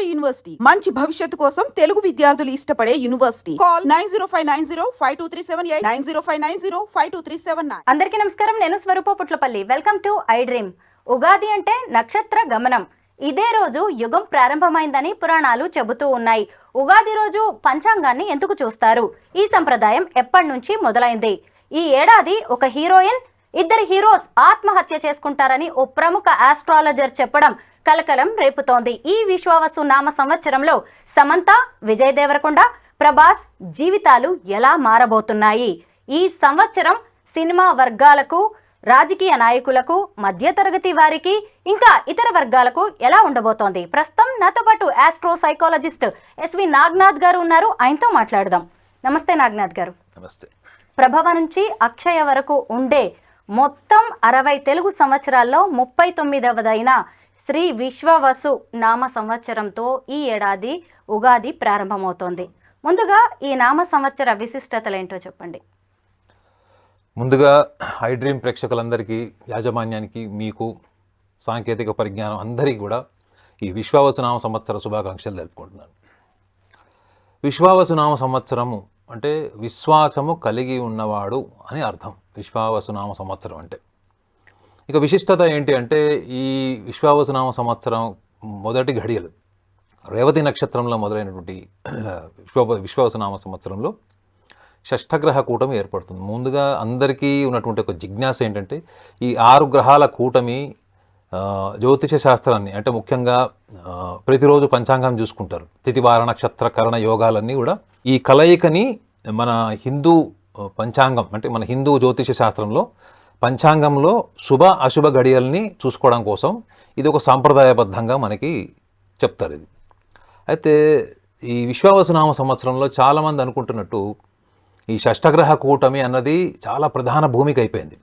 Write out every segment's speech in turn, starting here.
నాడు యూనివర్సిటీ మంచి భవిష్యత్తు కోసం తెలుగు విద్యార్థులు ఇష్టపడే యూనివర్సిటీ. కాల్ 9059052378 9059052379. అందరికీ నమస్కారం. నేను Swaroopa Putlapalli. Welcome to I dream. Ugadi అంటే నక్షత్ర గమనం. ఇదే రోజు యుగం ప్రారంభమైందని పురాణాలు చెబుతూ ఉన్నాయి. ఉగాది రోజు పంచాంగాన్ని ఎందుకు చూస్తారు? ఈ సంప్రదాయం ఎప్పటి నుంచి మొదలైంది? ఈ ఏడాది ఒక హీరోయిన్, ఇద్దరు హీరోస్ ఆత్మహత్య చేసుకుంటారని ఓ ప్రముఖ ఆస్ట్రాలజర్ చెప్పడం కలకలం రేపుతోంది. ఈ విశ్వావసు నామ సంవత్సరంలో సమంత, విజయ్ దేవరకొండ, ప్రభాస్ జీవితాలు ఎలా మారబోతున్నాయి? ఈ సంవత్సరం సినిమా వర్గాలకు, రాజకీయ నాయకులకు, మధ్యతరగతి వారికి, ఇంకా ఇతర వర్గాలకు ఎలా ఉండబోతోంది? ప్రస్తుతం నాతో పాటు ఆస్ట్రో సైకాలజిస్ట్ ఎస్వి నాగనాథ్ గారు ఉన్నారు. ఆయనతో మాట్లాడదాం. నమస్తే నాగనాథ్ గారు. నమస్తే. ప్రభవ నుంచి అక్షయ వరకు ఉండే మొత్తం 60 తెలుగు సంవత్సరాల్లో 39వదైన శ్రీ విశ్వవసు నామ సంవత్సరంతో ఈ ఏడాది ఉగాది ప్రారంభమవుతోంది. ముందుగా ఈ నామ సంవత్సర విశిష్టతలేంటో చెప్పండి. ముందుగా ఐ డ్రీమ్ ప్రేక్షకులందరికీ, యాజమాన్యానికి, మీకు, సాంకేతిక పరిజ్ఞానం అందరికీ కూడా ఈ విశ్వావసునామ సంవత్సర శుభాకాంక్షలు తెలుపుకుంటున్నాను. విశ్వావసునామ సంవత్సరము అంటే విశ్వాసము కలిగి ఉన్నవాడు అని అర్థం. విశ్వావసునామ సంవత్సరం అంటే ఇక విశిష్టత ఏంటి అంటే, ఈ విశ్వావసునామ సంవత్సరం మొదటి ఘడియలు రేవతి నక్షత్రంలో మొదలైనటువంటి విశ్వావసునామ సంవత్సరంలో షష్ఠగ్రహ కూటమి ఏర్పడుతుంది. ముందుగా అందరికీ ఉన్నటువంటి ఒక జిజ్ఞాస ఏంటంటే, ఈ 6 గ్రహాల కూటమి జ్యోతిష శాస్త్రాన్ని అంటే ముఖ్యంగా ప్రతిరోజు పంచాంగం చూసుకుంటారు. తిథివార నక్షత్ర కరణ యోగాలన్నీ కూడా ఈ కలయికని మన హిందూ పంచాంగం అంటే మన హిందూ జ్యోతిష శాస్త్రంలో పంచాంగంలో శుభ అశుభ గడియల్ని చూసుకోవడం కోసం ఇది ఒక సాంప్రదాయబద్ధంగా మనకి చెప్తారు. ఇది అయితే ఈ విశ్వావసునామ సంవత్సరంలో చాలామంది అనుకుంటున్నట్టు ఈ షష్ఠగ్రహ కూటమి అన్నది చాలా ప్రధాన భూమిక అయిపోయింది.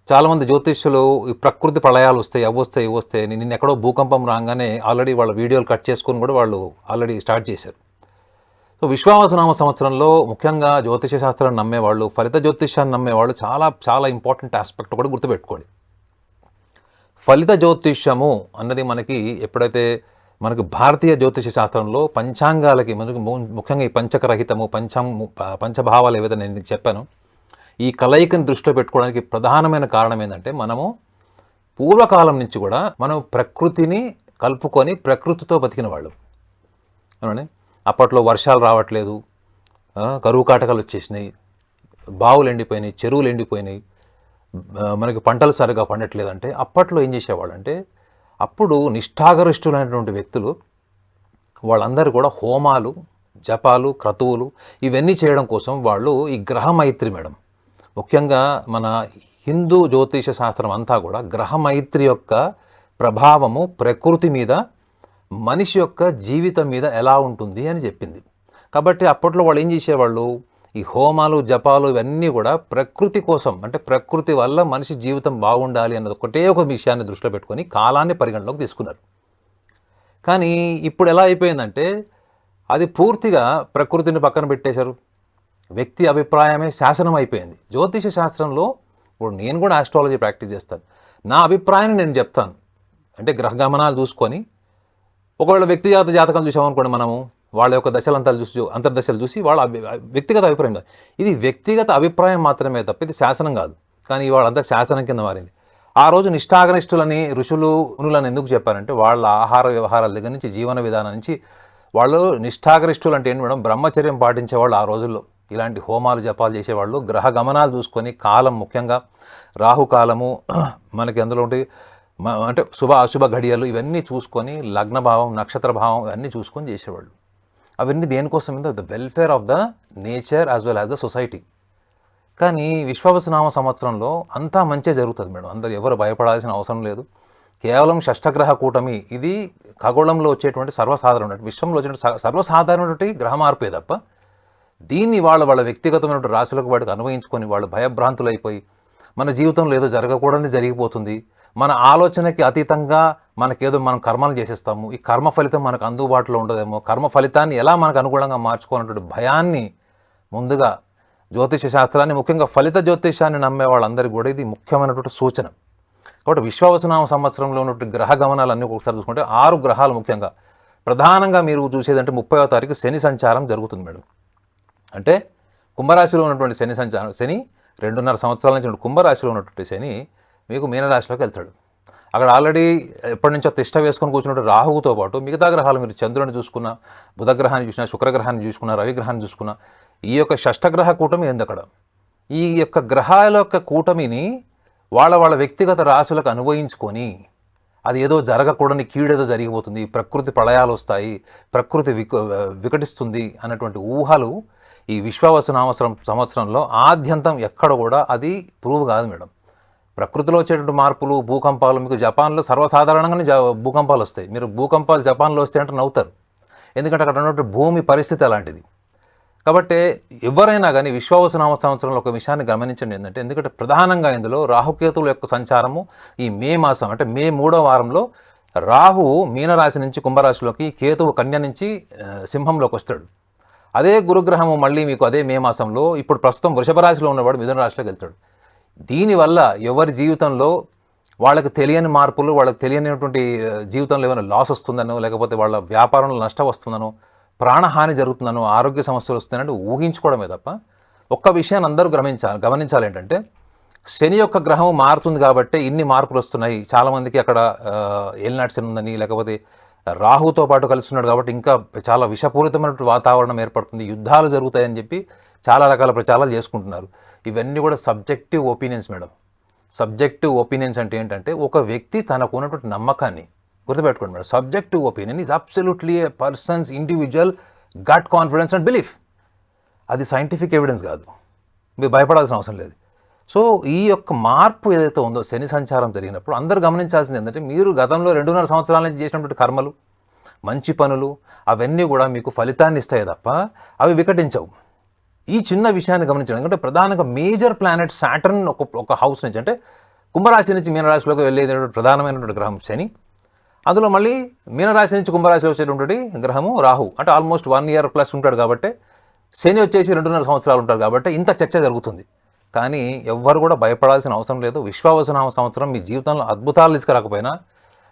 చాలామంది జ్యోతిష్యులు ఈ ప్రకృతి ప్రళయాలు వస్తాయి, అవి వస్తాయి, ఇవి వస్తాయి, నిన్న ఎక్కడో భూకంపం రాగానే ఆల్రెడీ వాళ్ళ వీడియోలు కట్ చేసుకొని కూడా వాళ్ళు ఆల్రెడీ స్టార్ట్ చేశారు. సో విశ్వావసునామ సంవత్సరంలో ముఖ్యంగా జ్యోతిష శాస్త్రాన్ని నమ్మేవాళ్ళు, ఫలిత జ్యోతిష్యాన్ని నమ్మేవాళ్ళు చాలా చాలా ఇంపార్టెంట్ ఆస్పెక్ట్ కూడా గుర్తుపెట్టుకోండి. ఫలిత జ్యోతిష్యము అన్నది మనకి ఎప్పుడైతే మనకు భారతీయ జ్యోతిష శాస్త్రంలో పంచాంగాలకి మనకు ముఖ్యంగా ఈ పంచకరహితము పంచభావాలు ఏవైతే నేను చెప్పాను, ఈ కలయికను దృష్టిలో పెట్టుకోవడానికి ప్రధానమైన కారణం ఏంటంటే, మనము పూర్వకాలం నుంచి కూడా మనం ప్రకృతిని కలుపుకొని ప్రకృతితో బతికిన వాళ్ళు. అవునండి. అప్పట్లో వర్షాలు రావట్లేదు, కరువు కాటకాలు వచ్చేసినాయి, బావులు ఎండిపోయినాయి, చెరువులు ఎండిపోయినాయి, మనకి పంటలు సరిగా పండట్లేదు. అంటే అప్పట్లో ఏం చేసేవాళ్ళు అంటే, అప్పుడు నిష్ఠాగరిష్ఠులైనటువంటి వ్యక్తులు వాళ్ళందరూ కూడా హోమాలు, జపాలు, క్రతువులు ఇవన్నీ చేయడం కోసం వాళ్ళు ఈ గ్రహమైత్రి మేడం, ముఖ్యంగా మన హిందూ జ్యోతిష శాస్త్రం అంతా కూడా గ్రహమైత్రి యొక్క ప్రభావము ప్రకృతి మీద, మనిషి యొక్క జీవితం మీద ఎలా ఉంటుంది అని చెప్పింది. కాబట్టి అప్పట్లో వాళ్ళు ఏం చేసేవాళ్ళు, ఈ హోమాలు, జపాలు ఇవన్నీ కూడా ప్రకృతి కోసం, అంటే ప్రకృతి వల్ల మనిషి జీవితం బాగుండాలి అన్నది ఒకటే ఒక విషయాన్ని దృష్టిలో పెట్టుకొని కాలాన్ని పరిగణలోకి తీసుకున్నారు. కానీ ఇప్పుడు ఎలా అయిపోయిందంటే, అది పూర్తిగా ప్రకృతిని పక్కన పెట్టేశారు. వ్యక్తి అభిప్రాయమే శాసనం అయిపోయింది. జ్యోతిష శాస్త్రంలో ఇప్పుడు నేను కూడా ఆస్ట్రాలజీ ప్రాక్టీస్ చేస్తాను. నా అభిప్రాయాన్ని నేను చెప్తాను. అంటే గ్రహ గమనాలు చూసుకొని, ఒకవేళ వ్యక్తిగత జాతకం చూసామనుకోండి, మనము వాళ్ళ యొక్క దశలంతాలు చూసి, అంతర్దశలు చూసి వాళ్ళ వ్యక్తిగత అభిప్రాయం కాదు. ఇది వ్యక్తిగత అభిప్రాయం మాత్రమే తప్ప ఇది శాసనం కాదు. కానీ వాళ్ళంతా శాసనం కింద మారింది. ఆ రోజు నిష్ఠాగనిష్ఠులని ఋషులు మునులను ఎందుకు చెప్పారంటే, వాళ్ళ ఆహార వ్యవహారాల దగ్గర నుంచి, జీవన విధానం నుంచి వాళ్ళు నిష్ఠాగరిష్ఠులు అంటే ఏంటి మేడం, బ్రహ్మచర్యం పాటించేవాళ్ళు. ఆ రోజుల్లో ఇలాంటి హోమాలు జపాలు చేసేవాళ్ళు. గ్రహ గమనాలు చూసుకొని, కాలం ముఖ్యంగా రాహుకాలము, మనకి అందులో ఉంటే అంటే శుభ అశుభ ఘడియలు ఇవన్నీ చూసుకొని, లగ్నభావం, నక్షత్ర భావం ఇవన్నీ చూసుకొని చేసేవాళ్ళు. అవన్నీ దేనికోసం? The welfare of the nature as well as the society. కానీ విశ్వావసునామ సంవత్సరంలో అంతా మంచిగా జరుగుతుంది మేడం. అందరూ ఎవరు భయపడాల్సిన అవసరం లేదు. కేవలం షష్ఠగ్రహ కూటమి ఇది ఖగోళంలో వచ్చేటువంటి సర్వసాధారణ, విశ్వంలో వచ్చేటువంటి సర్వసాధారణటువంటి గ్రహ మార్పే తప్ప దీన్ని వాళ్ళ వ్యక్తిగతమైనటువంటి రాశులకు వాటికి అన్వయించుకొని వాళ్ళు భయభ్రాంతులైపోయి మన జీవితంలో ఏదో జరగకూడదని జరిగిపోతుంది, మన ఆలోచనకి అతీతంగా మనకేదో మనం కర్మలు చేసేస్తాము, ఈ కర్మ ఫలితం మనకు అందుబాటులో ఉండదేమో, కర్మ ఫలితాన్ని ఎలా మనకు అనుగుణంగా మార్చుకోవాలన్నటువంటి భయాన్ని ముందుగా జ్యోతిష శాస్త్రాన్ని, ముఖ్యంగా ఫలిత జ్యోతిషాన్ని నమ్మే వాళ్ళందరికీ కూడా ఇది ముఖ్యమైనటువంటి సూచన. కాబట్టి విశ్వావసునామ సంవత్సరంలో ఉన్నటువంటి గ్రహ గమనాలన్నీ ఒకసారి చూసుకుంటే 6 గ్రహాలు ముఖ్యంగా ప్రధానంగా మీరు చూసేదంటే 30వ తారీఖు శని సంచారం జరుగుతుంది మేడం. అంటే కుంభరాశిలో ఉన్నటువంటి శని సంచారం, శని 2.5 సంవత్సరాల నుంచి కుంభరాశిలో ఉన్నటువంటి శని మీకు మీనరాశిలోకి వెళ్తాడు. అక్కడ ఆల్రెడీ ఎప్పటి నుంచో తిష్ట వేసుకొని కూర్చున్నట్టు రాహువుతో పాటు మిగతా గ్రహాలు మీరు చంద్రుడిని చూసుకున్నా, బుధగ్రహాన్ని చూసినా, శుక్రగ్రహాన్ని చూసుకున్నా, రవిగ్రహాన్ని చూసుకున్నా, ఈ యొక్క షష్టగ్రహ కూటమి ఏంది అక్కడ. ఈ యొక్క గ్రహాల యొక్క కూటమిని వాళ్ళ వ్యక్తిగత రాశులకు అనుభవించుకొని అది ఏదో జరగకూడని కీడేదో జరిగిపోతుంది, ప్రకృతి ప్రళయాలు వస్తాయి, ప్రకృతి వికటిస్తుంది అన్నటువంటి ఊహలు ఈ విశ్వావసు సంవత్సరంలో ఆద్యంతం ఎక్కడ కూడా అది ప్రూవ్ కాదు మేడం. ప్రకృతిలో వచ్చేటువంటి మార్పులు, భూకంపాలు, మీకు జపాన్లో సర్వసాధారణంగానే భూకంపాలు వస్తాయి. మీరు భూకంపాలు జపాన్లో వస్తాయి అంటే నవ్వుతారు, ఎందుకంటే అక్కడ ఉన్నటువంటి భూమి పరిస్థితి అలాంటిది. కాబట్టి ఎవరైనా కానీ విశ్వావసు సంవత్సరంలో ఒక విషయాన్ని గమనించండి ఏంటంటే, ఎందుకంటే ప్రధానంగా ఇందులో రాహుకేతువుల యొక్క సంచారము ఈ మే మాసం అంటే మే 3వ వారంలో రాహువు మీనరాశి నుంచి కుంభరాశిలోకి, కేతువు కన్య నుంచి సింహంలోకి వస్తాడు. అదే గురుగ్రహము మళ్ళీ మీకు అదే మే మాసంలో ఇప్పుడు ప్రస్తుతం వృషభ రాశిలో ఉన్నవాడు మిథున రాశిలోకి వెళ్తాడు. దీనివల్ల ఎవరి జీవితంలో వాళ్ళకి తెలియని మార్పులు, వాళ్ళకి తెలియనిటువంటి జీవితంలో ఏమైనా లాస్ వస్తుందనో, లేకపోతే వాళ్ళ వ్యాపారంలో నష్టం వస్తుందనో, ప్రాణహాని జరుగుతుందనో, ఆరోగ్య సమస్యలు వస్తున్నాయంటే ఊహించుకోవడమే తప్ప ఒక్క విషయాన్ని అందరూ గమనించాలి ఏంటంటే, శని యొక్క గ్రహం మారుతుంది కాబట్టి ఇన్ని మార్పులు వస్తున్నాయి. చాలామందికి అక్కడ ఏలినాటి శని ఉందని, లేకపోతే రాహుతో పాటు కలిసి ఉన్నాడు కాబట్టి ఇంకా చాలా విషపూరితమైనటువంటి వాతావరణం ఏర్పడుతుంది, యుద్ధాలు జరుగుతాయని చెప్పి చాలా రకాల ప్రచారాలు చేసుకుంటున్నారు. ఇవన్నీ కూడా subjective opinions madam. Subjective opinions అంటే ఏంటంటే, ఒక వ్యక్తి తనకు ఉన్నటువంటి నమ్మకాన్ని గుర్తుపెట్టుకోండి madam. Subjective opinion is absolutely a person's individual gut confidence and belief. అది సైంటిఫిక్ ఎవిడెన్స్ కాదు, మీరు భయపడాల్సిన అవసరం లేదు. సో ఈ యొక్క మార్పు ఏదైతే ఉందో శని సంచారం జరిగినప్పుడు అందరూ గమనించాల్సింది ఏంటంటే, మీరు గతంలో 2.5 సంవత్సరాల నుంచి చేసినటువంటి కర్మలు, మంచి పనులు అవన్నీ కూడా మీకు ఫలితాన్ని ఇస్తాయి తప్ప అవి వికటించవు. ఈ చిన్న విషయాన్ని గమనించడం, ఎందుకంటే ప్రధానంగా మేజర్ ప్లానెట్ సాటర్న్ ఒక హౌస్ నుంచి అంటే కుంభరాశి నుంచి మీనరాశిలోకి వెళ్ళేటువంటి ప్రధానమైనటువంటి గ్రహం శని, అందులో మళ్ళీ మీనరాశి నుంచి కుంభరాశిలో వచ్చేటువంటి గ్రహము రాహు. అంటే ఆల్మోస్ట్ 1 year ప్లస్ ఉంటాడు కాబట్టి, శని వచ్చేసి 2.5 సంవత్సరాలు ఉంటారు కాబట్టి ఇంత చర్చ జరుగుతుంది. కానీ ఎవ్వరు కూడా భయపడాల్సిన అవసరం లేదు. విశ్వావసు సంవత్సరం మీ జీవితంలో అద్భుతాలు తీసుకురాకపోయినా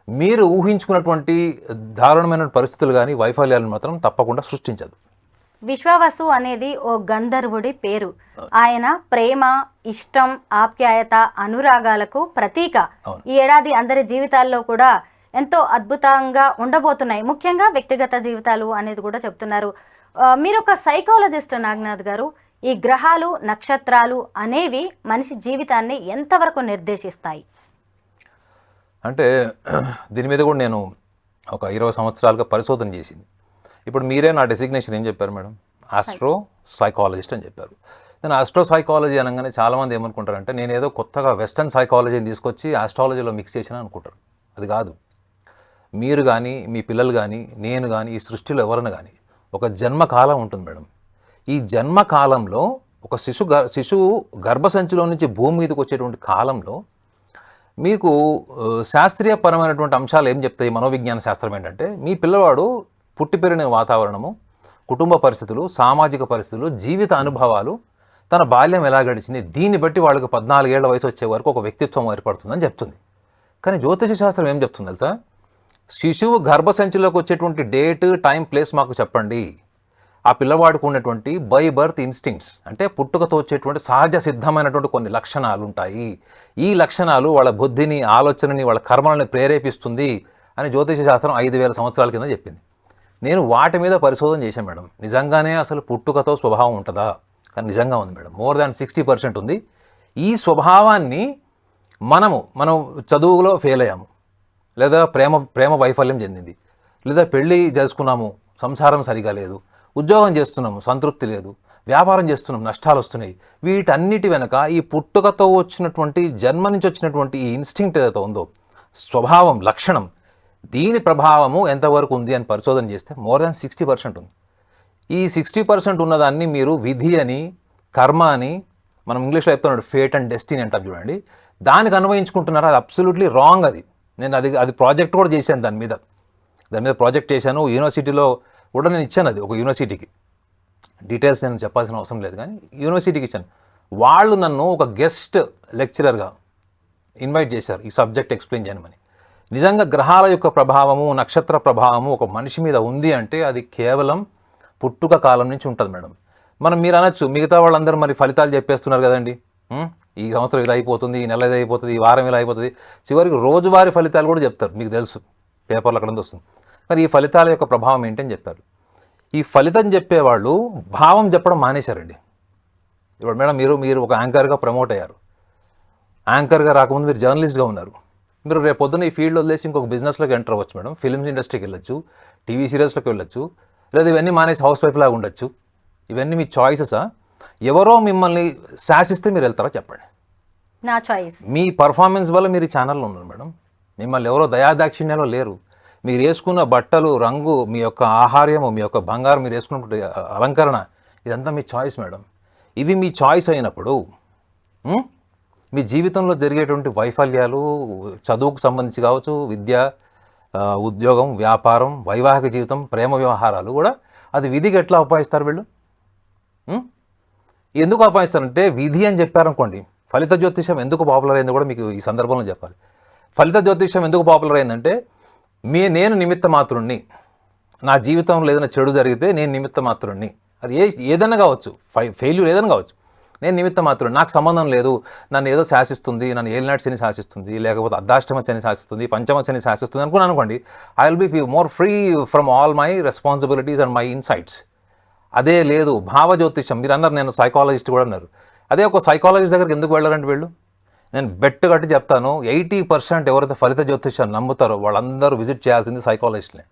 మీరు ఊహించుకున్నటువంటి దారుణమైన పరిస్థితులు కానీ వైఫల్యాలను మాత్రం తప్పకుండా సృష్టించదు. విశ్వావసు అనేది ఓ గంధర్వుడి పేరు. ఆయన ప్రేమ, ఇష్టం, ఆప్యాయత, అనురాగాలకు ప్రతీక. ఈ ఏడాది అందరి జీవితాల్లో కూడా ఎంతో అద్భుతంగా ఉండబోతున్నాయి, ముఖ్యంగా వ్యక్తిగత జీవితాలు అనేది కూడా చెప్తున్నారు. మీరు ఒక సైకాలజిస్ట్ నాగనాథ్ గారు, ఈ గ్రహాలు, నక్షత్రాలు అనేవి మనిషి జీవితాన్ని ఎంతవరకు నిర్దేశిస్తాయి? అంటే దీని మీద కూడా నేను ఒక 20 సంవత్సరాలుగా పరిశోధన చేసింది. ఇప్పుడు మీరే నా డెసిగ్నేషన్ ఏం చెప్పారు మేడం? ఆస్ట్రో సైకాలజిస్ట్ అని చెప్పారు. నేను ఆస్ట్రో సైకాలజీ అనగానే చాలామంది ఏమనుకుంటారంటే, నేను ఏదో కొత్తగా వెస్టర్న్ సైకాలజీని తీసుకొచ్చి ఆస్ట్రాలజీలో మిక్స్ చేసిన అనుకుంటారు. అది కాదు. మీరు కానీ, మీ పిల్లలు కానీ, నేను కానీ, ఈ సృష్టిలో ఎవరైనా కానీ ఒక జన్మకాలం ఉంటుంది మేడం. ఈ జన్మకాలంలో ఒక శిశువు గర్భసంచిలో నుంచి భూమి మీదకి వచ్చేటువంటి కాలంలో మీకు శాస్త్రీయపరమైనటువంటి అంశాలు ఏం చెప్తాయి? మనోవిజ్ఞాన శాస్త్రం ఏంటంటే, మీ పిల్లవాడు పుట్టి పెరిగిన వాతావరణము, కుటుంబ పరిస్థితులు, సామాజిక పరిస్థితులు, జీవిత అనుభవాలు, తన బాల్యం ఎలా గడిచింది, దీన్ని బట్టి వాళ్ళకి 14 ఏళ్ల వయసు వచ్చే వరకు ఒక వ్యక్తిత్వం ఏర్పడుతుందని చెప్తుంది. కానీ జ్యోతిష శాస్త్రం ఏం చెప్తుంది తెలుసా? శిశువు గర్భసంచిలోకి వచ్చేటువంటి డేట్, టైం, ప్లేస్ మాకు చెప్పండి. ఆ పిల్లవాడికి ఉన్నటువంటి బై బర్త్ ఇన్స్టింక్ట్స్ అంటే పుట్టుకతో వచ్చేటువంటి సహజ సిద్ధమైనటువంటి కొన్ని లక్షణాలు ఉంటాయి. ఈ లక్షణాలు వాళ్ళ బుద్ధిని, ఆలోచనని, వాళ్ళ కర్మలను ప్రేరేపిస్తుంది అని జ్యోతిష శాస్త్రం 5000 సంవత్సరాల కింద చెప్పింది. నేను వాటి మీద పరిశోధన చేశాను మేడం. నిజంగానే అసలు పుట్టుకతో స్వభావం ఉంటుందా? కానీ నిజంగా ఉంది మేడం. మోర్ దాన్ 60% ఉంది. ఈ స్వభావాన్ని మనం చదువులో ఫెయిల్ అయ్యాము, లేదా ప్రేమ వైఫల్యం చెందింది, లేదా పెళ్ళి చేసుకున్నాము, సంసారం సరిగా లేదు, ఉద్యోగం చేస్తున్నాము, సంతృప్తి లేదు, వ్యాపారం చేస్తున్నాం, నష్టాలు వస్తున్నాయి. వీటన్నిటి వెనక ఈ పుట్టుకతో వచ్చినటువంటి, జన్మ నుంచి వచ్చినటువంటి ఈ ఇన్స్టింక్ట్ ఏదైతే ఉందో, స్వభావం, లక్షణం, దీని ప్రభావము ఎంతవరకు ఉంది అని పరిశోధన చేస్తే మోర్ దాన్ 60% ఉంది. ఈ 60% ఉన్నదాన్ని మీరు విధి అని, కర్మ అని, మనం ఇంగ్లీష్లో చెప్తున్నాడు ఫేట్ అండ్ డెస్టినీ అంటారు చూడండి, దానికి అన్వయించుకుంటున్నారు. అది అబ్సల్యూట్లీ రాంగ్. నేను అది ప్రాజెక్ట్ కూడా చేశాను, దాని మీద ప్రాజెక్ట్ చేశాను. యూనివర్సిటీలో కూడా నేను ఇచ్చాను, అది ఒక యూనివర్సిటీకి. డీటెయిల్స్ నేను చెప్పాల్సిన అవసరం లేదు, కానీ యూనివర్సిటీకి ఇచ్చాను. వాళ్ళు నన్ను ఒక గెస్ట్ లెక్చరర్గా ఇన్వైట్ చేశారు ఈ సబ్జెక్ట్ ఎక్స్ప్లెయిన్ చేయమని. నిజంగా గ్రహాల యొక్క ప్రభావము, నక్షత్ర ప్రభావము ఒక మనిషి మీద ఉంది అంటే అది కేవలం పుట్టుక కాలం నుంచి ఉంటుంది మేడం. మీరు అనొచ్చు మిగతా వాళ్ళందరూ మరి ఫలితాలు చెప్పేస్తున్నారు కదండి, ఈ సంవత్సరం ఇది అయిపోతుంది, ఈ నెల ఇది అయిపోతుంది, ఈ వారం ఇలా అయిపోతుంది, చివరికి రోజువారీ ఫలితాలు కూడా చెప్తారు. మీకు తెలుసు, పేపర్లు అక్కడ వస్తుంది. మరి ఈ ఫలితాల యొక్క ప్రభావం ఏంటని చెప్పారు. ఈ ఫలితం చెప్పేవాళ్ళు భావం చెప్పడం మానేశారండి. ఇప్పుడు మేడం మీరు ఒక యాంకర్గా ప్రమోట్ అయ్యారు. యాంకర్గా రాకముందు మీరు జర్నలిస్ట్గా ఉన్నారు. మీరు రేపు పొద్దున్న ఈ ఫీల్డ్ వదిలేసి ఇంకొక బిజినెస్లోకి ఎంటర్ అవ్వచ్చు మేడం. ఫిల్మ్స్ ఇండస్ట్రీకి వెళ్ళొచ్చు, టీవీ సీరియల్స్లోకి వెళ్ళొచ్చు, లేదా ఇవన్నీ మానేసి హౌస్ వైఫ్ లాగా ఉండొచ్చు. ఇవన్నీ మీ చాయిసెసా? ఎవరో మిమ్మల్ని శాసిస్తే మీరు వెళ్తారా చెప్పండి? నా చాయిస్. మీ పర్ఫార్మెన్స్ వల్ల మీరు ఈ ఛానల్లో ఉన్నారు మేడం. మిమ్మల్ని ఎవరో దయాదాక్షిణ్యాలో లేరు. మీరు వేసుకున్న బట్టలు, రంగు, మీ యొక్క ఆహార్యము, మీ యొక్క బంగారం, మీరు వేసుకున్న అలంకరణ, ఇదంతా మీ చాయిస్ మేడం. ఇవి మీ చాయిస్ అయినప్పుడు మీ జీవితంలో జరిగేటువంటి వైఫల్యాలు, చదువుకు సంబంధించి కావచ్చు, విద్య, ఉద్యోగం, వ్యాపారం, వైవాహిక జీవితం, ప్రేమ వ్యవహారాలు కూడా అది విధికి ఎట్లా అపాయిస్తారు వీళ్ళు? ఎందుకు అపాయిస్తారంటే విధి అని చెప్పారనుకోండి. ఫలిత జ్యోతిషం ఎందుకు పాపులర్ అయిందో కూడా మీకు ఈ సందర్భంలో చెప్పాలి. ఫలిత జ్యోతిషం ఎందుకు పాపులర్ అయిందంటే నేను నిమిత్త మాత్రుణ్ణి, నా జీవితంలో ఏదైనా చెడు జరిగితే నేను నిమిత్త మాత్రుణ్ణి. అది ఏదైనా కావచ్చు, ఫెయిల్యూర్ ఏదైనా కావచ్చు, నేను నిమిత్త మాత్రుణ్ణి, నాకు సంబంధం లేదు, నన్ను ఏదో శాసిస్తుంది, నన్ను ఏలినాటి శని శాసిస్తుంది, లేకపోతే అర్ధాష్టమ శని శాసిస్తుంది, పంచమ శని శాసిస్తుంది అనుకున్నాను అనుకోండి, I will be more free from all my responsibilities and my insights. అదే లేదు భావ జ్యోతిషం. మీరు అన్నారు నేను సైకాలజిస్ట్ కూడా అన్నారు. అదే ఒక సైకాలజిస్ట్ దగ్గరికి ఎందుకు వెళ్ళారంటే వీళ్ళు, నేను బెట్ కట్టి చెప్తాను, 80% ఎవరైతే ఫలిత జ్యోతిషాన్ని నమ్ముతారో వాళ్ళందరూ విజిట్ చేయాల్సింది సైకాలజిస్ట్నే.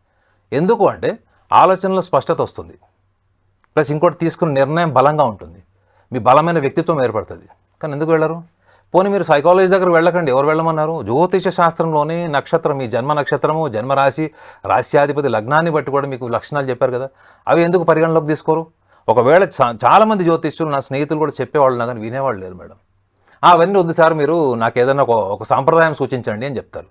ఎందుకు అంటే ఆలోచనలో స్పష్టత వస్తుంది, ప్లస్ ఇంకోటి తీసుకున్న నిర్ణయం బలంగా ఉంటుంది, మీ బలమైన వ్యక్తిత్వం ఏర్పడుతుంది. కానీ ఎందుకు వెళ్ళరు? పోనీ మీరు సైకాలజీ దగ్గర వెళ్ళకండి, ఎవరు వెళ్ళమన్నారు? జ్యోతిష శాస్త్రంలోని నక్షత్రం, మీ జన్మ నక్షత్రము, జన్మరాశి, రాశ్యాధిపతి లగ్నాన్ని బట్టి కూడా మీకు లక్షణాలు చెప్పారు కదా, అవి ఎందుకు పరిగణలోకి తీసుకోరు? ఒకవేళ చాలామంది జ్యోతిష్యులు, నా స్నేహితులు కూడా చెప్పేవాళ్ళు నా కానీ వినేవాళ్ళు లేరు మేడం. అవన్నీ వద్దు సార్, మీరు నాకు ఏదైనా ఒక సాంప్రదాయం సూచించండి అని చెప్తారు.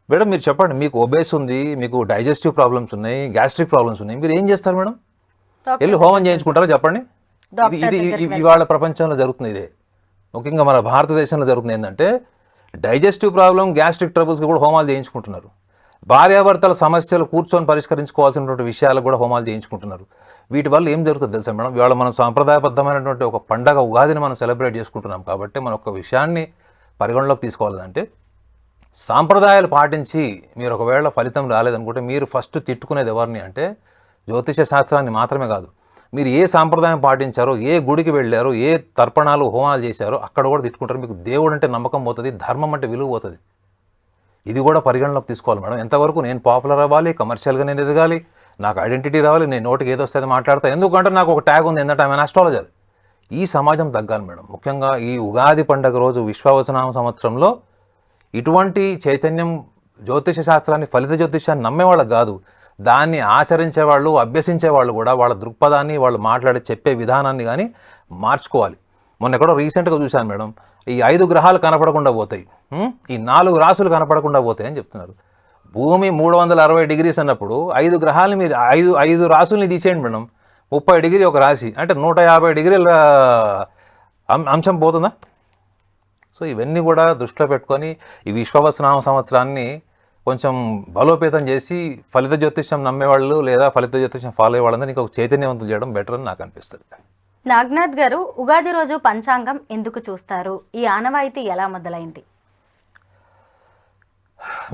మేడం మీరు చెప్పండి, మీకు ఒబేస్ ఉంది, మీకు డైజెస్టివ్ ప్రాబ్లమ్స్ ఉన్నాయి, గ్యాస్ట్రిక్ ప్రాబ్లమ్స్ ఉన్నాయి, మీరు ఏం చేస్తారు మేడం? వెళ్ళి హోమం చేయించుకుంటారా చెప్పండి? ఇది ఇవాళ ప్రపంచంలో జరుగుతుంది. ఇదే ముఖ్యంగా మన భారతదేశంలో జరుగుతుంది. ఏంటంటే డైజెస్టివ్ ప్రాబ్లం, గ్యాస్ట్రిక్ ట్రబుల్స్కి కూడా హోమాలు చేయించుకుంటున్నారు. భార్యాభర్తల సమస్యలు కూర్చొని పరిష్కరించుకోవాల్సినటువంటి విషయాలు కూడా హోమాలు చేయించుకుంటున్నారు. వీటి వల్ల ఏం జరుగుతుంది తెలుసా మేడం? ఇవాళ మనం సాంప్రదాయబద్ధమైనటువంటి ఒక పండగ ఉగాదిని మనం సెలబ్రేట్ చేసుకుంటున్నాం. కాబట్టి మనం ఒక విషయాన్ని పరిగణలోకి తీసుకోవాలంటే, సాంప్రదాయాలు పాటించి మీరు ఒకవేళ ఫలితం రాలేదనుకుంటే మీరు ఫస్ట్ తిట్టుకునేది ఎవరిని అంటే జ్యోతిష శాస్త్రాన్ని మాత్రమే కాదు, మీరు ఏ సాంప్రదాయం పాటించారో, ఏ గుడికి వెళ్ళారో, ఏ తర్పణాలు హోమాలు చేశారో అక్కడ కూడా తిట్టుకుంటారు. మీకు దేవుడు అంటే నమ్మకం పోతుంది, ధర్మం అంటే విలువ పోతుంది. ఇది కూడా పరిగణలోకి తీసుకోవాలి మేడం. ఎంతవరకు నేను పాపులర్ అవ్వాలి, కమర్షియల్గా నేను ఎదగాలి, నాకు ఐడెంటిటీ రావాలి, నేను నోటికి ఏదో వస్తే మాట్లాడతా, ఎందుకంటే నాకు ఒక ట్యాగ్ ఉంది, ఏంటంటే ఆమె ఆస్ట్రాలజర్. ఈ సమాజం తగ్గాలి మేడం. ముఖ్యంగా ఈ ఉగాది పండుగ రోజు విశ్వావసునామ సంవత్సరంలో ఇటువంటి చైతన్యం, జ్యోతిష శాస్త్రాన్ని, ఫలిత జ్యోతిషాన్ని నమ్మేవాళ్ళకి కాదు, దాన్ని ఆచరించేవాళ్ళు, అభ్యసించేవాళ్ళు కూడా వాళ్ళ దృక్పథాన్ని, వాళ్ళు మాట్లాడే చెప్పే విధానాన్ని కానీ మార్చుకోవాలి. మొన్న ఎక్కడో రీసెంట్గా చూశాను మేడం, ఈ 5 గ్రహాలు కనపడకుండా పోతాయి, ఈ 4 రాసులు కనపడకుండా పోతాయి అని చెప్తున్నారు. భూమి 360 డిగ్రీస్ అన్నప్పుడు 5 గ్రహాలని మీరు 5 రాసుల్ని తీసేయండి మేడం, 30 డిగ్రీ ఒక రాశి అంటే 150 డిగ్రీల అంశం పోతుందా? సో ఇవన్నీ కూడా దృష్టిలో పెట్టుకొని ఈ విశ్వావసునామ సంవత్సరాన్ని కొంచెం బలోపేతం చేసి ఫలిత జ్యోతిష్యం నమ్మేవాళ్ళు లేదా ఫలిత జ్యోతిష్యం ఫాలో అయ్యే వాళ్ళందరినీ ఇంకొక చైతన్యవంతులు చేయడం బెటర్ అని నాకు అనిపిస్తుంది. నాగనాథ్ గారు, ఉగాది రోజు పంచాంగం ఎందుకు చూస్తారు? ఈ ఆనవాయితీ ఎలా మొదలైంది?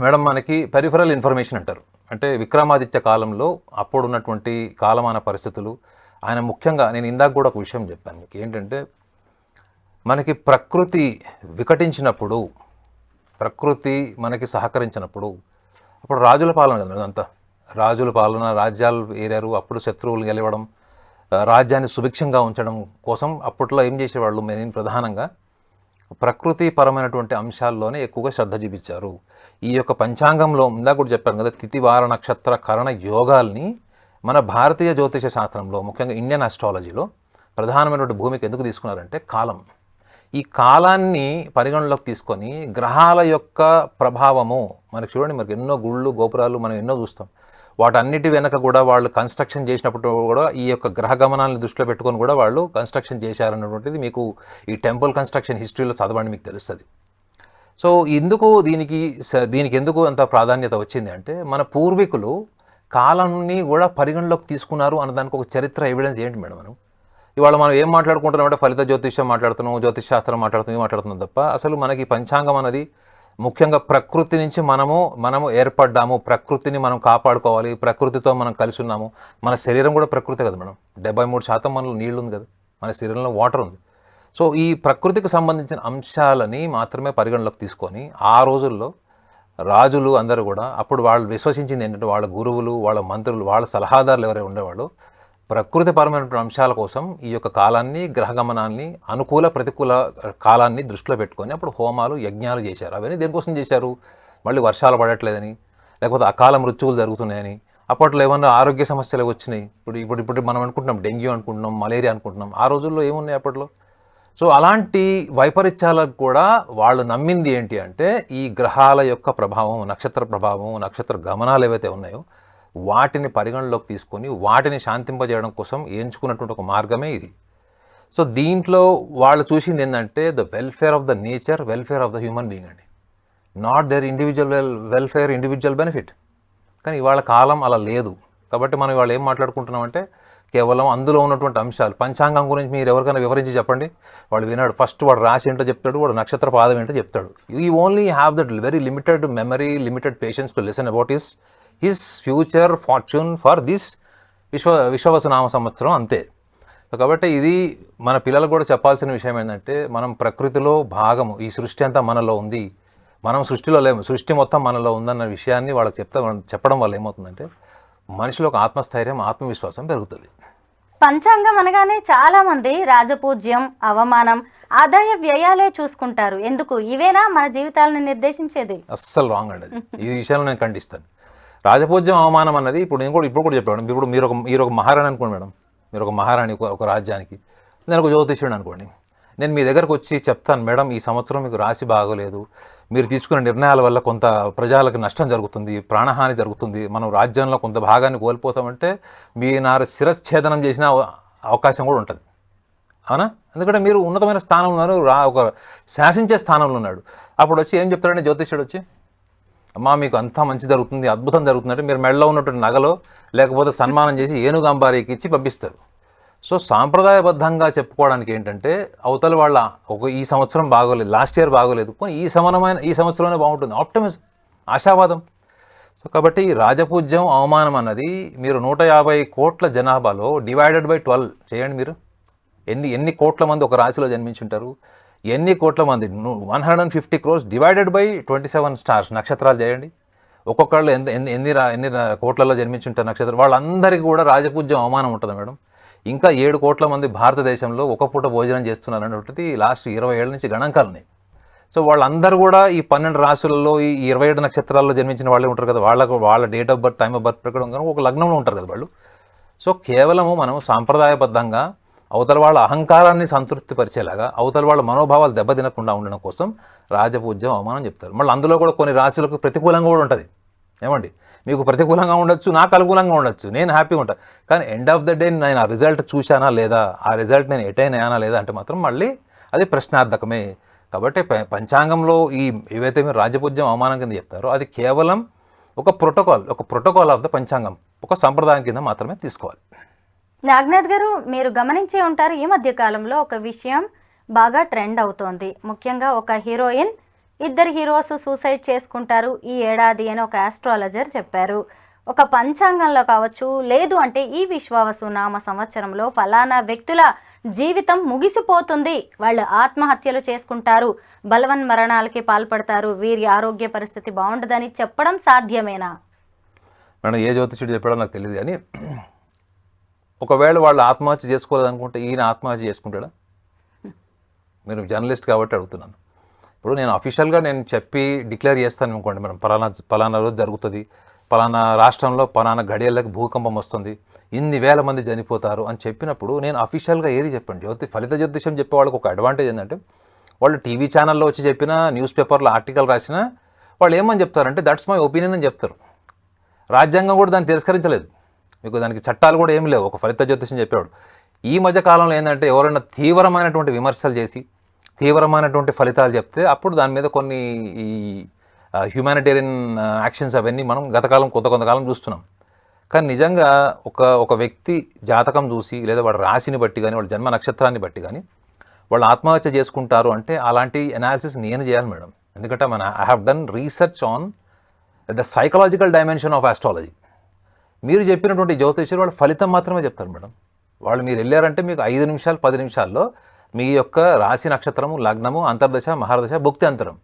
మేడం మనకి పెరిఫరల్ ఇన్ఫర్మేషన్ అంటారు. అంటే విక్రమాదిత్య కాలంలో అప్పుడు ఉన్నటువంటి కాలమాన పరిస్థితులు, ఆయన ముఖ్యంగా నేను ఇందాక కూడా ఒక విషయం చెప్పాను మీకు, ఏంటంటే మనకి ప్రకృతి వికటించినప్పుడు, ప్రకృతి మనకి సహకరించినప్పుడు, అప్పుడు రాజుల పాలన కదా అంతా, రాజుల పాలన, రాజ్యాలు ఏరారు, అప్పుడు శత్రువులు గెలవడం, రాజ్యాన్ని సుభిక్షంగా ఉంచడం కోసం అప్పట్లో ఏం చేసేవాళ్ళు, మెయిన్ ప్రధానంగా ప్రకృతి పరమైనటువంటి అంశాల్లోనే ఎక్కువగా శ్రద్ధ చూపించారు. ఈ యొక్క పంచాంగంలో ఇందాక కూడా చెప్పాను కదా, తిథి వార నక్షత్ర కరణ యోగాల్ని మన భారతీయ జ్యోతిష శాస్త్రంలో, ముఖ్యంగా ఇండియన్ ఆస్ట్రాలజీలో ప్రధానమైనటువంటి భూమికి ఎందుకు తీసుకున్నారంటే కాలం. ఈ కాలాన్ని పరిగణలోకి తీసుకొని గ్రహాల యొక్క ప్రభావము మనకి చూడండి, మనకి ఎన్నో గుళ్ళు, గోపురాలు మనం ఎన్నో చూస్తాం. వాటన్నిటి వెనక కూడా వాళ్ళు కన్స్ట్రక్షన్ చేసినప్పుడు కూడా ఈ యొక్క గ్రహ గమనాలను దృష్టిలో పెట్టుకొని కూడా వాళ్ళు కన్స్ట్రక్షన్ చేశారన్నటువంటిది మీకు ఈ టెంపుల్ కన్స్ట్రక్షన్ హిస్టరీలో చదవండి, మీకు తెలుస్తుంది. సో ఎందుకు దీనికి ఎందుకు అంత ప్రాధాన్యత వచ్చింది అంటే మన పూర్వీకులు కాలాన్ని కూడా పరిగణలోకి తీసుకున్నారు అన్నదానికి ఒక చరిత్ర ఎవిడెన్స్ ఏంటి మేడం? ఇవాళ మనం ఏం మాట్లాడుకుంటున్నాం అంటే ఫలిత జ్యోతిష్యం మాట్లాడుతున్నాం, జ్యోతిష్ శాస్త్రం మాట్లాడుతున్నాం తప్ప అసలు మనకి పంచాంగం అనేది ముఖ్యంగా ప్రకృతి నుంచి మనము ఏర్పడ్డాము, ప్రకృతిని మనం కాపాడుకోవాలి, ప్రకృతితో మనం కలిసి ఉన్నాము. మన శరీరం కూడా ప్రకృతి కదా మేడం. 73% మనలో నీళ్ళు ఉంది కదా, మన శరీరంలో వాటర్ ఉంది. సో ఈ ప్రకృతికి సంబంధించిన అంశాలని మాత్రమే పరిగణలోకి తీసుకొని ఆ రోజుల్లో రాజులు అందరూ కూడా అప్పుడు వాళ్ళు విశ్వసించింది ఏంటంటే వాళ్ళ గురువులు, వాళ్ళ మంత్రులు, వాళ్ళ సలహాదారులు ఎవరైనా ఉండేవాళ్ళు ప్రకృతిపరమైనటువంటి అంశాల కోసం ఈ యొక్క కాలాన్ని, గ్రహగమనాన్ని, అనుకూల ప్రతికూల కాలాన్ని దృష్టిలో పెట్టుకొని అప్పుడు హోమాలు, యజ్ఞాలు చేశారు. అవన్నీ దేనికోసం చేశారు? మళ్ళీ వర్షాలు పడట్లేదని, లేకపోతే అకాల మృత్యువులు జరుగుతున్నాయని, అప్పట్లో ఏమన్నా ఆరోగ్య సమస్యలు వచ్చినాయి. ఇప్పుడు మనం అనుకుంటున్నాం డెంగ్యూ అనుకుంటున్నాం, మలేరియా అనుకుంటున్నాం. ఆ రోజుల్లో ఏమున్నాయి అప్పట్లో? సో అలాంటి వైపరీత్యాలకు కూడా వాళ్ళు నమ్మింది ఏంటి అంటే ఈ గ్రహాల యొక్క ప్రభావం, నక్షత్ర ప్రభావం, నక్షత్ర గమనాలు ఏవైతే ఉన్నాయో వాటిని పరిగణలోకి తీసుకొని వాటిని శాంతింపజేయడం కోసం ఎంచుకున్నటువంటి ఒక మార్గమే ఇది. సో దీంట్లో వాళ్ళు చూసింది ఏంటంటే the welfare of the nature, welfare of the human being అండి, not there individual welfare, individual benefit. కానీ ఇవాళ కాలం అలా లేదు. కాబట్టి మనం ఇవాళ ఏం మాట్లాడుకుంటున్నామంటే కేవలం అందులో ఉన్నటువంటి అంశాలు. పంచాంగం గురించి మీరు ఎవరికైనా వివరించి చెప్పండి, వాడు వినాడు. ఫస్ట్ వాడు రాశి ఏంటో చెప్తాడు, వాడు నక్షత్ర పాదం ఏంటో చెప్తాడు. You only have that very limited memory, limited patience to listen about his future fortune for this విశ్వవసునామ సంవత్సరం, అంతే. కాబట్టి ఇది మన పిల్లలకు కూడా చెప్పాల్సిన విషయం ఏంటంటే మనం ప్రకృతిలో భాగము, ఈ సృష్టి అంతా మనలో ఉంది, మనం సృష్టిలో లేము, సృష్టి మొత్తం మనలో ఉందన్న విషయాన్ని వాళ్ళకి చెప్పడం వల్ల ఏమవుతుందంటే మనిషిలో ఒక ఆత్మస్థైర్యం, ఆత్మవిశ్వాసం పెరుగుతుంది. పంచాంగం అనగానే చాలా మంది రాజపూజ్యం, అవమానం, ఆదాయ వ్యయాలే చూసుకుంటారు. ఎందుకు? ఇవేనా మన జీవితాలను నిర్దేశించేది? అస్సలు రాంగ్ అండి. ఈ విషయంలో నేను ఖండిస్తాను. రాజపూజ్యం, అవమానం అన్నది ఇప్పుడు కూడా చెప్పాను. ఇప్పుడు మీరు ఒక మహారాణి అనుకోండి మేడం, మీరు ఒక మహారాణి ఒక రాజ్యానికి, నేను ఒక జ్యోతిష్యుడు అనుకోండి. నేను మీ దగ్గరకు వచ్చి చెప్తాను, మేడం ఈ సంవత్సరం మీకు రాశి బాగోలేదు, మీరు తీసుకున్న నిర్ణయాల వల్ల కొంత ప్రజలకు నష్టం జరుగుతుంది, ప్రాణహాని జరుగుతుంది, మనం రాజ్యంలో కొంత భాగాన్ని కోల్పోతామంటే మీ శిరచ్ఛేదనం చేసిన అవకాశం కూడా ఉంటుంది. అవునా? ఎందుకంటే మీరు ఉన్నతమైన స్థానంలో ఉన్నారు, ఒక శాసించే స్థానంలో ఉన్నాడు. అప్పుడు వచ్చి ఏం చెప్తాడంటే జ్యోతిష్యుడు వచ్చి, అమ్మా మీకు అంతా మంచి జరుగుతుంది, అద్భుతం జరుగుతుందంటే మీరు మెడలో ఉన్నటువంటి నగలో లేకపోతే సన్మానం చేసి ఏనుగు అంబారీకి ఇచ్చి పంపిస్తారు. సో సాంప్రదాయబద్ధంగా చెప్పుకోవడానికి ఏంటంటే అవతల వాళ్ళ ఈ సంవత్సరం బాగోలేదు, లాస్ట్ ఇయర్ బాగోలేదు, కానీ ఈ సంవత్సరంలో బాగుంటుంది, ఆప్టిమిజం, ఆశావాదం. సో కాబట్టి రాజపూజ్యం, అవమానం అన్నది మీరు 150 కోట్ల జనాభాలో డివైడెడ్ బై 12 చేయండి. మీరు ఎన్ని కోట్ల మంది ఒక రాశిలో జన్మించుంటారు, ఎన్ని కోట్ల మంది 150 crores డివైడెడ్ బై 27 స్టార్స్ నక్షత్రాలు చేయండి. ఒక్కొక్కళ్ళు ఎన్ని కోట్లలో జన్మించుంటారు నక్షత్రం, వాళ్ళందరికీ కూడా రాజపూజ్యం, అవమానం ఉంటుంది మేడం. ఇంకా 7 కోట్ల మంది భారతదేశంలో ఒక పూట భోజనం చేస్తున్నారు అనేటువంటిది లాస్ట్ 20 ఏళ్ళ నుంచి గణాంకాలున్నాయి. సో వాళ్ళందరూ కూడా ఈ 12 రాశులలో ఈ 27 నక్షత్రాల్లో జన్మించిన వాళ్ళే ఉంటారు కదా, వాళ్ళ date of birth, time of birth ప్రకారం ఒక లగ్నంలో ఉంటారు కదా వాళ్ళు. సో కేవలము మనం సాంప్రదాయబద్ధంగా అవతల వాళ్ళ అహంకారాన్ని సంతృప్తి పరిచేలాగా, అవతల వాళ్ళ మనోభావాలు దెబ్బతినకుండా ఉండడం కోసం రాజపూజ్యం, అవమానం చెప్తారు. మళ్ళీ అందులో కూడా కొన్ని రాశులకు ప్రతికూలంగా కూడా ఉంటుంది. ఏమండి, మీకు ప్రతికూలంగా ఉండొచ్చు, నాకు అనుకూలంగా ఉండొచ్చు, నేను హ్యాపీగా ఉంటాను. కానీ ఎండ్ ఆఫ్ ద డే నేను ఆ రిజల్ట్ చూశానా లేదా, ఆ రిజల్ట్ నేను అటైన్ అయ్యానా లేదా అంటే మాత్రం మళ్ళీ అది ప్రశ్నార్థకమే. కాబట్టి పంచాంగంలో ఏవైతే మీరు రాజపూజ్యం, అవమానం కింద చెప్తారో అది కేవలం ఒక ప్రోటోకాల్ ఆఫ్ ద పంచాంగం, ఒక సంప్రదాయం కింద మాత్రమే తీసుకోవాలి. నాగనాథ్ గారు, మీరు గమనించే ఉంటారు ఈ మధ్య కాలంలో ఒక విషయం బాగా ట్రెండ్ అవుతోంది. ముఖ్యంగా ఒక హీరోయిన్, 2 హీరోస్ సూసైడ్ చేసుకుంటారు ఈ ఏడాది అని ఒక ఆస్ట్రాలజర్ చెప్పారు. ఒక పంచాంగంలో కావచ్చు, లేదు అంటే ఈ విశ్వావసు నామ సంవత్సరంలో ఫలానా వ్యక్తుల జీవితం ముగిసిపోతుంది, వాళ్ళు ఆత్మహత్యలు చేసుకుంటారు, బలవన్ మరణాలకి పాల్పడతారు, వీరి ఆరోగ్య పరిస్థితి బాగుండదని చెప్పడం సాధ్యమేనా? మేడం, ఏ జ్యోతిష్యుడు చెప్పాడో నాకు తెలియదు, కానీ ఒకవేళ వాళ్ళు ఆత్మహత్య చేసుకోలేదనుకుంటే ఈయన ఆత్మహత్య చేసుకుంటాడా? మీరు జర్నలిస్ట్ కాబట్టి అడుగుతున్నాను. ఇప్పుడు నేను అఫీషియల్గా చెప్పి డిక్లేర్ చేస్తాను అనుకోండి మేడం, పలానా రోజు జరుగుతుంది, పలానా రాష్ట్రంలో పలానా గడియలకు భూకంపం వస్తుంది, ఇన్ని వేల మంది చనిపోతారు అని చెప్పినప్పుడు నేను అఫీషియల్గా ఏది చెప్పండి. ఫలిత జ్యోతిష్యం చెప్పే వాళ్ళకి ఒక అడ్వాంటేజ్ ఏంటంటే వాళ్ళు టీవీ ఛానల్లో వచ్చి చెప్పినా, న్యూస్ పేపర్లో ఆర్టికల్ రాసినా వాళ్ళు ఏమని చెప్తారంటే దట్స్ మై ఒపీనియన్ అని చెప్తారు. రాజ్యాంగం కూడా దాన్ని తిరస్కరించలేదు, మీకు దానికి చట్టాలు కూడా ఏమి లేవు ఒక ఫలిత జ్యోతిష్యం చెప్పేవాడు. ఈ మధ్య కాలంలో ఏంటంటే ఎవరైనా తీవ్రమైనటువంటి విమర్శలు చేసి తీవ్రమైనటువంటి ఫలితాలు చెప్తే అప్పుడు దాని మీద కొన్ని ఈ హ్యూమానిటేరియన్ యాక్షన్స్ అవన్నీ మనం గతకాలం కొంతకాలం చూస్తున్నాం. కానీ నిజంగా ఒక వ్యక్తి జాతకం చూసి లేదా వాడి రాశిని బట్టి కానీ వాళ్ళ జన్మ నక్షత్రాన్ని బట్టి కానీ వాళ్ళు ఆత్మహత్య చేసుకుంటారు అంటే అలాంటి అనాలిసిస్ నేను చేయాలి మేడం. ఎందుకంటే I have done research on the psychological dimension of astrology. మీరు చెప్పినటువంటి జ్యోతిష్యులు వాళ్ళు ఫలితం మాత్రమే చెప్తారు మేడం. వాళ్ళు మీరు వెళ్ళారంటే మీకు 5 నిమిషాలు 10 నిమిషాల్లో మీ యొక్క రాశి నక్షత్రము, లగ్నము, అంతర్దశ, మహర్దశ, భుక్తి అంతరం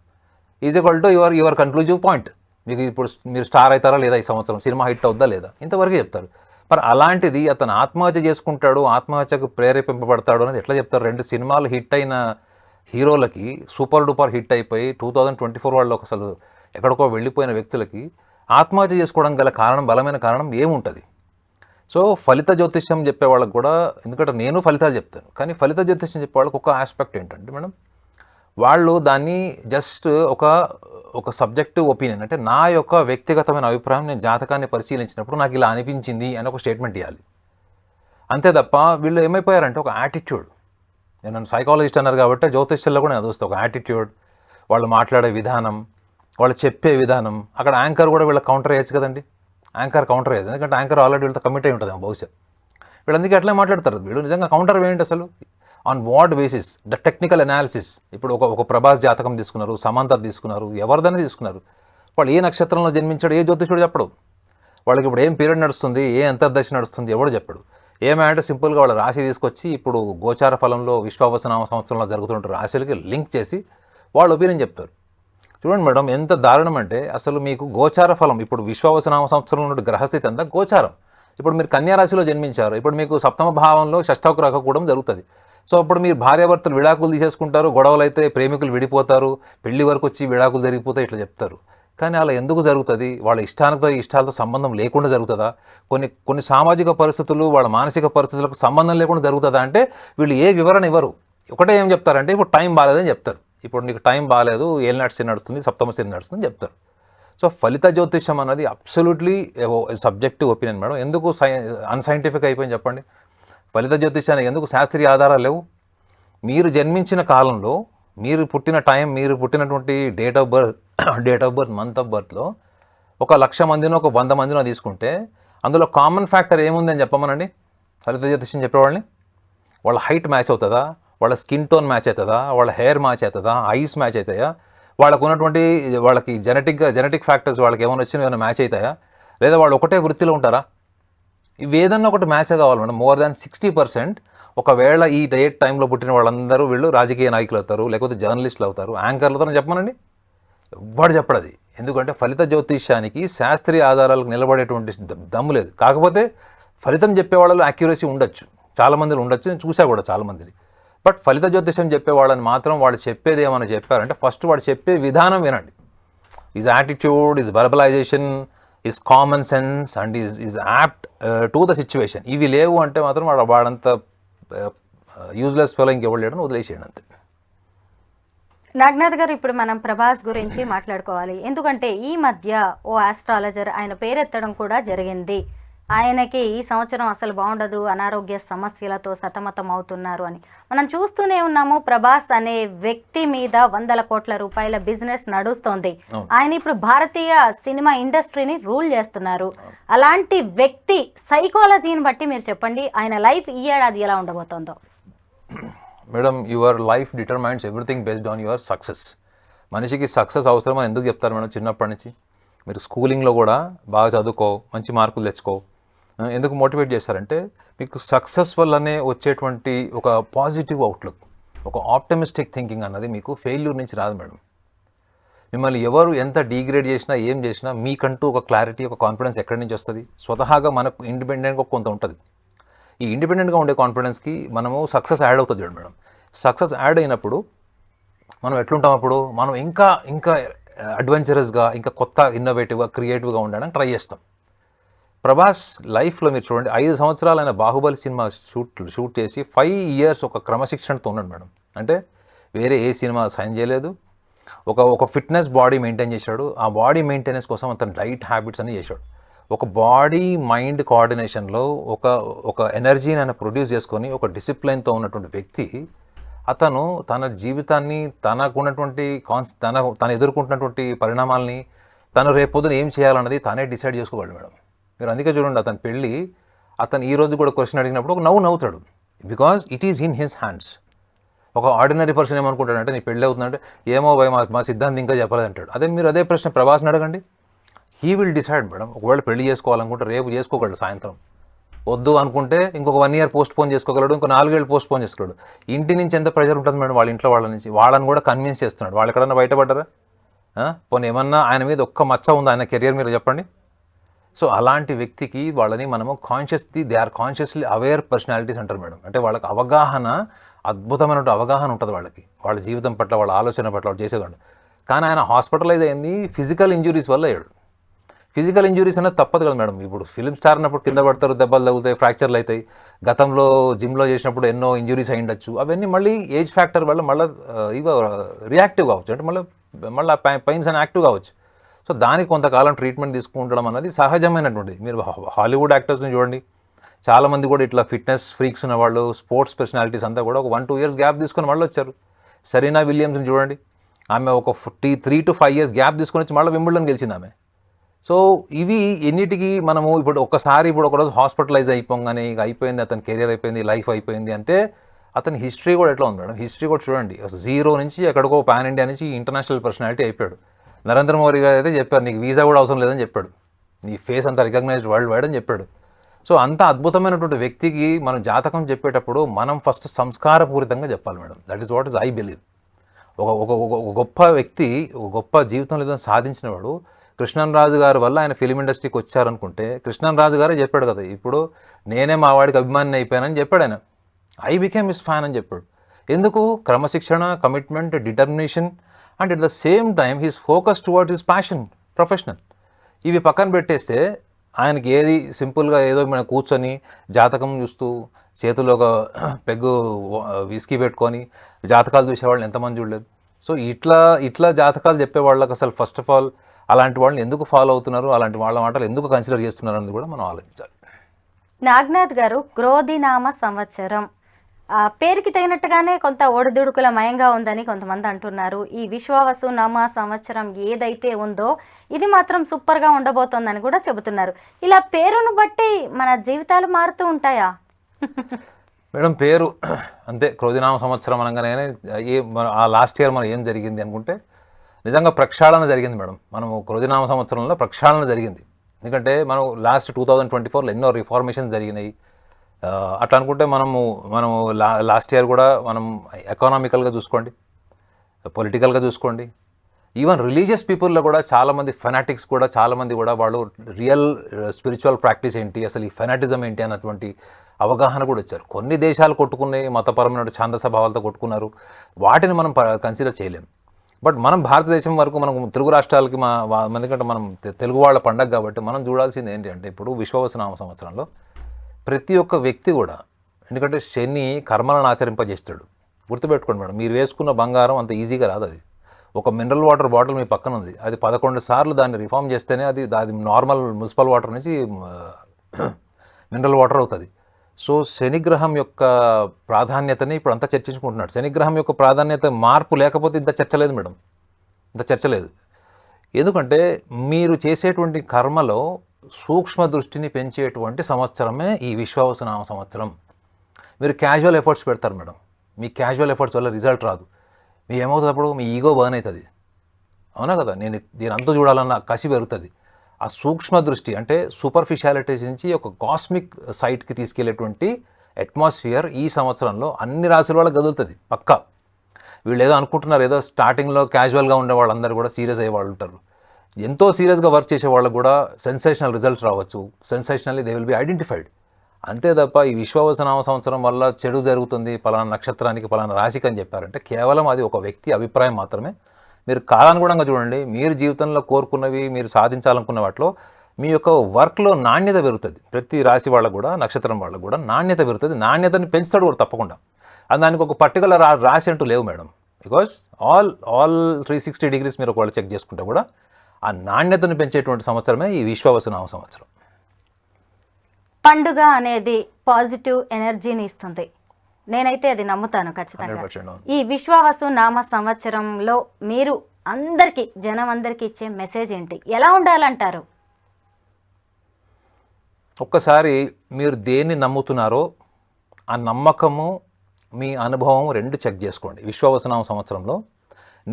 is equal to your conclusive point. మీకు ఇప్పుడు మీరు స్టార్ అవుతారా లేదా, ఈ సంవత్సరం సినిమా హిట్ అవుద్దా లేదా, ఇంతవరకు చెప్తారు. మరి అలాంటిది అతను ఆత్మహత్య చేసుకుంటాడు, ఆత్మహత్యకు ప్రేరేపింపబడతాడు అనేది ఎట్లా చెప్తారు? 2 సినిమాలు హిట్ అయిన హీరోలకి, సూపర్ డూపర్ హిట్ అయిపోయి 2024 వాళ్ళకి అసలు ఎక్కడికో వెళ్ళిపోయిన వ్యక్తులకి ఆత్మహత్య చేసుకోవడం గల కారణం, బలమైన కారణం ఏముంటుంది? సో ఫలిత జ్యోతిష్యం చెప్పే వాళ్ళకి కూడా, ఎందుకంటే నేను ఫలితాలు చెప్తాను, కానీ ఫలిత జ్యోతిష్యం చెప్పే వాళ్ళకి ఒక ఆస్పెక్ట్ ఏంటంటే మేడం, వాళ్ళు దాన్ని జస్ట్ ఒక సబ్జెక్టివ్ ఒపీనియన్, అంటే నా యొక్క వ్యక్తిగతమైన అభిప్రాయం, నేను జాతకాన్ని పరిశీలించినప్పుడు నాకు ఇలా అనిపించింది అని ఒక స్టేట్మెంట్ ఇవ్వాలి. అంతే తప్ప వీళ్ళు ఏమైపోయారంటే ఒక యాటిట్యూడ్. నేను సైకాలజిస్ట్ అన్నారు కాబట్టి జ్యోతిష్యుల్లో కూడా నేను చూస్తాను ఒక యాటిట్యూడ్, వాళ్ళు మాట్లాడే విధానం, వాళ్ళు చెప్పే విధానం. అక్కడ యాంకర్ కూడా వీళ్ళకి కౌంటర్ వేయచ్చు కదండి. యాంకర్ కౌంటర్ వేయదు, ఎందుకంటే యాంకర్ ఆల్రెడీ వీళ్ళతో కమిట్ అయి ఉంటుంది బహుశా. వీళ్ళు అందుకే అట్లా మాట్లాడతారు. వీళ్ళు నిజంగా కౌంటర్ వేయండి అసలు on what basis, the technical analysis. ఇప్పుడు ఒక ప్రభాస్ జాతకం తీసుకున్నారు, సమంత తీసుకున్నారు, ఎవరిదైనా తీసుకున్నారు, వాళ్ళు ఏ నక్షత్రంలో జన్మించాడు ఏ జ్యోతిషుడు చెప్పడు. వాళ్ళకి ఇప్పుడు ఏం పీరియడ్ నడుస్తుంది, ఏ అంతర్దశ నడుస్తుంది ఎవడు చెప్పడు. ఏమంటే సింపుల్గా వాళ్ళ రాశి తీసుకొచ్చి ఇప్పుడు గోచార ఫలంలో విశ్వావసనామ సంవత్సరంలో జరుగుతున్న రాశులకి లింక్ చేసి వాళ్ళ ఒపీనియన్ చెప్తారు. చూడండి మేడం, ఎంత దారుణం అంటే అసలు మీకు గోచార ఫలం, ఇప్పుడు విశ్వావసనామ సంవత్సరంలో ఉన్న గ్రహస్థితి అంతా గోచారం. ఇప్పుడు మీరు కన్యా రాశిలో జన్మించారు, ఇప్పుడు మీకు సప్తమ భావంలో షష్ఠాకు రాక కూడా జరుగుతుంది. సో ఇప్పుడు మీరు భార్యాభర్తలు విడాకులు తీసేసుకుంటారు, గొడవలు అయితే ప్రేమికులు విడిపోతారు, పెళ్లి వరకు వచ్చి విడాకులు జరిగిపోతాయి, ఇట్లా చెప్తారు. కానీ అలా ఎందుకు జరుగుతుంది? వాళ్ళ ఇష్టాలతో సంబంధం లేకుండా జరుగుతుందా? కొన్ని సామాజిక పరిస్థితులు, వాళ్ళ మానసిక పరిస్థితులకు సంబంధం లేకుండా జరుగుతుందా అంటే వీళ్ళు ఏ వివరణ ఇవ్వరు. ఒకటే ఏం చెప్తారంటే ఇప్పుడు టైం బాగాలేదని చెప్తారు. ఇప్పుడు నీకు టైం బాగాలేదు, ఏలినాటి శని నడుస్తుంది, సప్తమ శని నడుస్తుంది చెప్తారు. సో ఫలిత జ్యోతిష్యం అన్నది అబ్సల్యూట్లీ సబ్జెక్టివ్ ఒపీనియన్ మేడం. ఎందుకు అన్సైంటిఫిక్ అయిపోయింది చెప్పండి? ఫలిత జ్యోతిష్యానికి ఎందుకు శాస్త్రీయ ఆధారాలు లేవు? మీరు జన్మించిన కాలంలో, మీరు పుట్టిన టైం, మీరు పుట్టినటువంటి date of birth month of బర్త్లో 1,00,000 మందినో 100 మందినో తీసుకుంటే అందులో కామన్ ఫ్యాక్టర్ ఏముందని చెప్పమనండి ఫలిత జ్యోతిష్యం చెప్పేవాళ్ళని. వాళ్ళ హైట్ మ్యాచ్ అవుతుందా, వాళ్ళ స్కిన్ టోన్ మ్యాచ్ అవుతుందా, వాళ్ళ హెయిర్ మ్యాచ్ అవుతుందా, ఐస్ మ్యాచ్ అవుతాయా, వాళ్ళకి జెనెటిక్ ఫ్యాక్టర్స్ వాళ్ళకి ఏమైనా వచ్చినా ఏమైనా మ్యాచ్ అవుతాయా, లేదా వాళ్ళు ఒకటే వృత్తిలో ఉంటారా? ఇవి ఏదన్నా ఒకటి మ్యాచ్ కావాలి మేడం. మోర్ దాన్ 60% ఒకవేళ ఈ డేట్ టైంలో పుట్టిన వాళ్ళందరూ వీళ్ళు రాజకీయ నాయకులు అవుతారు, లేకపోతే జర్నలిస్టులు అవుతారు, యాంకర్లు అవుతారని చెప్పమనండి. ఎవ్వడు చెప్పడది. ఎందుకంటే ఫలిత జ్యోతిష్యానికి శాస్త్రీయ ఆధారాలకు నిలబడేటువంటి దమ్ము లేదు. కాకపోతే ఫలితం చెప్పే వాళ్ళలో యాక్యురసీ ఉండొచ్చు, చాలామందిలో ఉండొచ్చు, నేను చూసా కూడా చాలామందిని. బట్ ఫలిత జ్యోతిష్యం చెప్పే వాళ్ళని మాత్రం వాళ్ళు చెప్పేది ఏమైనా చెప్పారంటే ఫస్ట్ వాడు చెప్పే విధానం వినండి. Is attitude, is verbalization, is common sense and is apt to the situation. ఇవి లేవు అంటే మాత్రం వాడంతా యూజ్లెస్ ఫెలో ఇంకెవరు లేడని వదిలేసేయండి అంతే. నాగనాథ్ గారు, ఇప్పుడు మనం ప్రభాస్ గురించి మాట్లాడుకోవాలి. ఎందుకంటే ఈ మధ్య ఓ ఆస్ట్రాలజర్ ఆయన పేరెత్తడం కూడా జరిగింది. ఆయనకి ఈ సంవత్సరం అసలు బాగుండదు, అనారోగ్య సమస్యలతో సతమతం అవుతున్నారు అని మనం చూస్తూనే ఉన్నాము. ప్రభాస్ అనే వ్యక్తి మీద 100 కోట్ల రూపాయల బిజినెస్ నడుస్తోంది. ఆయన ఇప్పుడు భారతీయ సినిమా ఇండస్ట్రీని రూల్ చేస్తున్నారు. అలాంటి వ్యక్తి సైకాలజీని బట్టి మీరు చెప్పండి, ఆయన లైఫ్ ఈ ఏడాది ఎలా ఉండబోతోందో. Madam, your life determines everything based on your success. మనిషికి సక్సెస్ అవసరమని ఎందుకు చెప్తారు మేడం? చిన్నప్పటి నుంచి మీరు స్కూలింగ్లో కూడా బాగా చదువుకో, మంచి మార్కులు తెచ్చుకో, ఎందుకు మోటివేట్ చేస్తారంటే మీకు సక్సెస్ వల్లనే వచ్చేటువంటి ఒక పాజిటివ్ అవుట్లుక్, ఒక ఆప్టమిస్టిక్ థింకింగ్ అన్నది మీకు ఫెయిల్యూర్ నుంచి రాదు మేడం. మిమ్మల్ని ఎవరు ఎంత డీగ్రేడ్ చేసినా ఏం చేసినా మీకంటూ ఒక క్లారిటీ, ఒక కాన్ఫిడెన్స్ ఎక్కడి నుంచి వస్తుంది? స్వతహాగా మనకు ఇండిపెండెంట్గా కొంత ఉంటుంది. ఈ ఇండిపెండెంట్గా ఉండే కాన్ఫిడెన్స్కి మనము సక్సెస్ యాడ్ అవుతుంది చూడండి మేడం. సక్సెస్ యాడ్ అయినప్పుడు మనం ఎట్లుంటాం? అప్పుడు మనం ఇంకా అడ్వెంచరస్గా, ఇంకా కొత్త ఇన్నోవేటివ్గా, క్రియేటివ్గా ఉండడానికి ట్రై చేస్తాం. ప్రభాస్ లైఫ్లో మీరు చూడండి, 5 సంవత్సరాలు ఆయన బాహుబలి సినిమా షూట్ చేసి 5 years ఒక క్రమశిక్షణతో ఉన్నాడు మేడం. అంటే వేరే ఏ సినిమా సైన్ చేయలేదు, ఒక ఫిట్నెస్ బాడీ మెయింటైన్ చేశాడు. ఆ బాడీ మెయింటెనెన్స్ కోసం అతను డైట్ హ్యాబిట్స్ అని చేశాడు. ఒక బాడీ మైండ్ కోఆర్డినేషన్లో ఒక ఎనర్జీని ఆయన ప్రొడ్యూస్ చేసుకొని ఒక డిసిప్లైన్తో ఉన్నటువంటి వ్యక్తి అతను తన జీవితాన్ని తనకున్నటువంటి తను ఎదుర్కొంటున్నటువంటి పరిణామాలని తను రేపొద్దున ఏం చేయాలన్నది తానే డిసైడ్ చేసుకోగలడు మేడం. మీరు అందుకే చూడండి, అతని పెళ్ళి అతను ఈ రోజు కూడా క్వశ్చన్ అడిగినప్పుడు ఒక నవ్వుతాడు, because it is in his hands. ఒక ఆర్డినరీ పర్సన్ ఏమనుకుంటాడంటే నీ పెళ్ళి అవుతుందంటే ఏమో భయ మా సిద్ధాంతం ఇంకా చెప్పలేదు అంటాడు. మీరు అదే ప్రశ్న ప్రభాస్ని అడగండి, హీ విల్ డిసైడ్ మేడం. ఒకవేళ పెళ్లి చేసుకోవాలనుకుంటే రేపు చేసుకోగలడు సాయంత్రం, వద్దు అనుకుంటే ఇంకొక 1 year పోస్ట్ పోన్ చేసుకోగలడు, ఇంకో 4 ఏళ్ళు పోస్ట్ పోన్ చేసుకోగలడు. ఇంటి నుంచి ఎంత ప్రెషర్ ఉంటుంది మేడం వాళ్ళ ఇంట్లో వాళ్ళ నుంచి, వాళ్ళని కూడా కన్విన్స్ చేస్తున్నాడు. వాళ్ళు ఎక్కడన్నా బయటపడ్డారా? పోనీ ఏమన్నా ఆయన మీద ఒక్క మచ్చ ఉందా ఆయన కెరియర్ మీరు చెప్పండి. సో అలాంటి వ్యక్తికి వాళ్ళని మనము they are consciously aware personalities అంటారు మేడం. అంటే వాళ్ళకి అద్భుతమైన అవగాహన ఉంటుంది వాళ్ళకి, వాళ్ళ జీవితం పట్ల, వాళ్ళ ఆలోచన పట్ల, వాళ్ళు చేసేవాళ్ళు. కానీ ఆయన హాస్పిటలైజ్ అయింది ఫిజికల్ ఇంజురీస్ వల్ల అయ్యాడు. ఫిజికల్ ఇంజురీస్ అనేది తప్పదు కదా మేడం. ఇప్పుడు ఫిల్మ్ స్టార్ అన్నప్పుడు కింద పడతారు, దెబ్బలు తగ్గుతాయి, ఫ్రాక్చర్లు అవుతాయి. గతంలో జిమ్లో చేసినప్పుడు ఎన్నో ఇంజురీస్ అయి ఉండొచ్చు. అవన్నీ మళ్ళీ ఏజ్ ఫ్యాక్టర్ వల్ల మళ్ళీ రియాక్టివ్ కావచ్చు, అంటే మళ్ళీ పెయిన్స్ అని యాక్టివ్ కావచ్చు. సో దానికి కొంతకాలం ట్రీట్మెంట్ తీసుకుంటడం అనేది సహజమైనటువంటిది. మీరు హాలీవుడ్ యాక్టర్స్ని చూడండి, చాలామంది కూడా ఇట్లా ఫిట్నెస్ ఫ్రీక్స్ ఉన్న వాళ్ళు, స్పోర్ట్స్ పర్సనాలిటీస్ అంతా కూడా ఒక 1-2 years గ్యాప్ తీసుకొని మళ్ళీ వచ్చారు. సెరీనా విలియమ్స్ని చూడండి, ఆమె ఒక 3 to 5 years గ్యాప్ తీసుకొని వచ్చి మళ్ళీ వింబుల్డన్ గెలిచింది ఆమె. సో ఇవి ఎన్నిటికీ మనము ఇప్పుడు ఒకరోజు హాస్పిటలైజ్ అయిపోగానే ఇక అయిపోయింది, అతని కెరీర్ అయిపోయింది, లైఫ్ అయిపోయింది అంటే అతని హిస్టరీ కూడా ఎట్లా ఉంది మేడం. హిస్టరీ కూడా చూడండి, 0 నుంచి ఎక్కడికో పాన్ ఇండియా నుంచి ఇంటర్నేషనల్ పర్సనాలిటీ అయిపోయాడు. నరేంద్ర మోడీ గారు అయితే చెప్పారు, నీకు వీసా కూడా అవసరం లేదని చెప్పాడు, నీ ఫేస్ అంతా రికగ్నైజ్డ్ వరల్డ్ వైడ్ అని చెప్పాడు. సో అంత అద్భుతమైనటువంటి వ్యక్తికి మనం జాతకం చెప్పేటప్పుడు మనం ఫస్ట్ సంస్కారపూరితంగా చెప్పాలి madam. That is what is I believe. ఒక గొప్ప వ్యక్తి, ఒక గొప్ప జీవితంలో ఏదైనా సాధించిన వాడు, కృష్ణన్ రాజు గారి వల్ల ఆయన ఫిలిం ఇండస్ట్రీకి వచ్చారనుకుంటే కృష్ణన్ రాజు గారే చెప్పాడు కదా, ఇప్పుడు నేనే మా వాడికి అభిమాని అయిపోయానని చెప్పాడు ఆయన. ఐ బికేమ్ హిస్ ఫ్యాన్ అని చెప్పాడు. ఎందుకు? క్రమశిక్షణ, commitment, determination, and at the same time he's focus towards his passion, professional. ఇవి పక్కన పెట్టేస్తే ఆయనకి ఏది సింపుల్గా ఏదో మనం కూర్చొని జాతకం చూస్తూ చేతిలో ఒక పెగ్గు విస్కీ పెట్టుకొని జాతకాలు చూసేవాళ్ళని ఎంతమంది చూడలేదు. సో ఇట్లా జాతకాలు చెప్పే వాళ్ళకి అసలు ఫస్ట్ ఆఫ్ ఆల్ అలాంటి వాళ్ళని ఎందుకు ఫాలో అవుతున్నారు, అలాంటి వాళ్ళ మాటలు ఎందుకు కన్సిడర్ చేస్తున్నారు అనేది కూడా మనం ఆలోచించాలి. నాగనాథ్ గారు, క్రోధినామ సంవత్సరం పేరుకి తగినట్టుగానే కొంత ఒడిదుడుకుల మయంగా ఉందని కొంతమంది అంటున్నారు. ఈ విశ్వావసు నామ సంవత్సరం ఏదైతే ఉందో ఇది మాత్రం సూపర్గా ఉండబోతోందని కూడా చెబుతున్నారు. ఇలా పేరును బట్టి మన జీవితాలు మారుతూ ఉంటాయా? మేడం పేరు అంతే, క్రోధినామ సంవత్సరం అనగానే ఆ లాస్ట్ ఇయర్ మనం ఏం జరిగింది అనుకుంటే నిజంగా ప్రక్షాళన జరిగింది మేడం. మనము క్రోధినామ సంవత్సరంలో ప్రక్షాళన జరిగింది. ఎందుకంటే మనం లాస్ట్ 2024లో ఎన్నో రిఫార్మేషన్స్ జరిగినాయి. అట్లా అనుకుంటే మనము లాస్ట్ ఇయర్ కూడా మనం ఎకనామికల్గా చూసుకోండి, పొలిటికల్గా చూసుకోండి, ఈవెన్ రిలీజియస్ పీపుల్లో కూడా చాలామంది ఫెనాటిక్స్ కూడా చాలామంది కూడా వాళ్ళు రియల్ స్పిరిచువల్ ప్రాక్టీస్ ఏంటి, అసలు ఈ ఫెనాటిజం ఏంటి అన్నటువంటి అవగాహన కూడా వచ్చారు. కొన్ని దేశాలు కొట్టుకున్నాయి, మతపరమైన ఛాందస భావాలతో కొట్టుకున్నారు, వాటిని మనం కన్సిడర్ చేయలేం. బట్ మనం భారతదేశం వరకు మనం తెలుగు రాష్ట్రాలకి ఎందుకంటే మనం తెలుగు వాళ్ళ పండగ కాబట్టి మనం చూడాల్సింది ఏంటి అంటే ఇప్పుడు విశ్వావసునామ సంవత్సరంలో ప్రతి ఒక్క వ్యక్తి కూడా, ఎందుకంటే శని కర్మలను ఆచరింపజేస్తాడు. గుర్తుపెట్టుకోండి మేడం, మీరు వేసుకున్న బంగారం అంత ఈజీగా రాదు. అది ఒక మినరల్ వాటర్ బాటిల్ మీ పక్కన ఉంది, అది 11 సార్లు దాన్ని రిఫార్మ్ చేస్తేనే అది నార్మల్ మున్సిపల్ వాటర్ నుంచి మినరల్ వాటర్ అవుతుంది. సో శనిగ్రహం యొక్క ప్రాధాన్యతని ఇప్పుడు అంతా చర్చించుకుంటున్నాడు. శనిగ్రహం యొక్క ప్రాధాన్యత మార్పు లేకపోతే ఇంత చర్చ లేదు మేడం, ఇంత చర్చ లేదు. ఎందుకంటే మీరు చేసేటువంటి కర్మలో సూక్ష్మ దృష్టిని పెంచేటువంటి సంవత్సరమే ఈ విశ్వావసునామ సంవత్సరం. మీరు క్యాజువల్ ఎఫర్ట్స్ పెడతారు మేడం, మీ క్యాజువల్ ఎఫర్ట్స్ వల్ల రిజల్ట్ రాదు. మీ ఏమవుతుంది అప్పుడు? మీ ఈగో బర్న్ అవుతుంది, అవునా కదా? నేను దీని అంతా చూడాలన్న కసి పెరుగుతుంది. ఆ సూక్ష్మ దృష్టి అంటే సూపర్ఫిషియాలిటీస్ నుంచి ఒక కాస్మిక్ సైట్కి తీసుకెళ్లేటువంటి అట్మాస్ఫియర్ ఈ సంవత్సరంలో అన్ని రాశుల వాళ్ళకి కదులుతుంది పక్కా. వీళ్ళు ఏదో అనుకుంటున్నారు, ఏదో స్టార్టింగ్లో క్యాజువల్గా ఉండే వాళ్ళందరూ కూడా సీరియస్ అయ్యే వాళ్ళు ఉంటారు. ఎంతో సీరియస్గా వర్క్ చేసే వాళ్ళకు కూడా సెన్సేషనల్ రిజల్ట్స్ రావచ్చు, సెన్సేషనల్లీ దే విల్ బి ఐడెంటిఫైడ్. అంతే తప్ప ఈ విశ్వావసునామ సంవత్సరం వల్ల చెడు జరుగుతుంది పలానా నక్షత్రానికి పలానా రాశికి అని చెప్పారంటే కేవలం అది ఒక వ్యక్తి అభిప్రాయం మాత్రమే. మీరు కాలానుగుణంగా చూడండి, మీరు జీవితంలో కోరుకున్నవి మీరు సాధించాలనుకున్న వాటిలో మీ యొక్క వర్క్లో నాణ్యత పెరుగుతుంది. ప్రతి రాశి వాళ్ళకు కూడా నక్షత్రం వాళ్ళకు కూడా నాణ్యత పెరుగుతుంది. నాణ్యతని పెంచుతాడు కూడా తప్పకుండా. అది దానికి ఒక పర్టికులర్ రాశి అంటూ లేవు మేడం, బికాజ్ ఆల్ 360 degrees మీరు ఒకవేళ చెక్ చేసుకుంటే కూడా ఆ నాణ్యతను పెంచేటువంటి సంవత్సరమే ఈ విశ్వావసునామ సంవత్సరం. పండుగ అనేది పాజిటివ్ ఎనర్జీని ఇస్తుంది. నేనైతే అది నమ్ముతాను ఖచ్చితంగా. 100% అవును. ఈ విశ్వావసు నామ సంవత్సరంలో మీరు అందరికీ జనం అందరికీ ఇచ్చే మెసేజ్ ఏంటి, ఎలా ఉండాలంటారు? ఒక్కసారి మీరు దేన్ని నమ్ముతున్నారో ఆ నమ్మకము మీ అనుభవం రెండు చెక్ చేసుకోండి. విశ్వావసునామ సంవత్సరంలో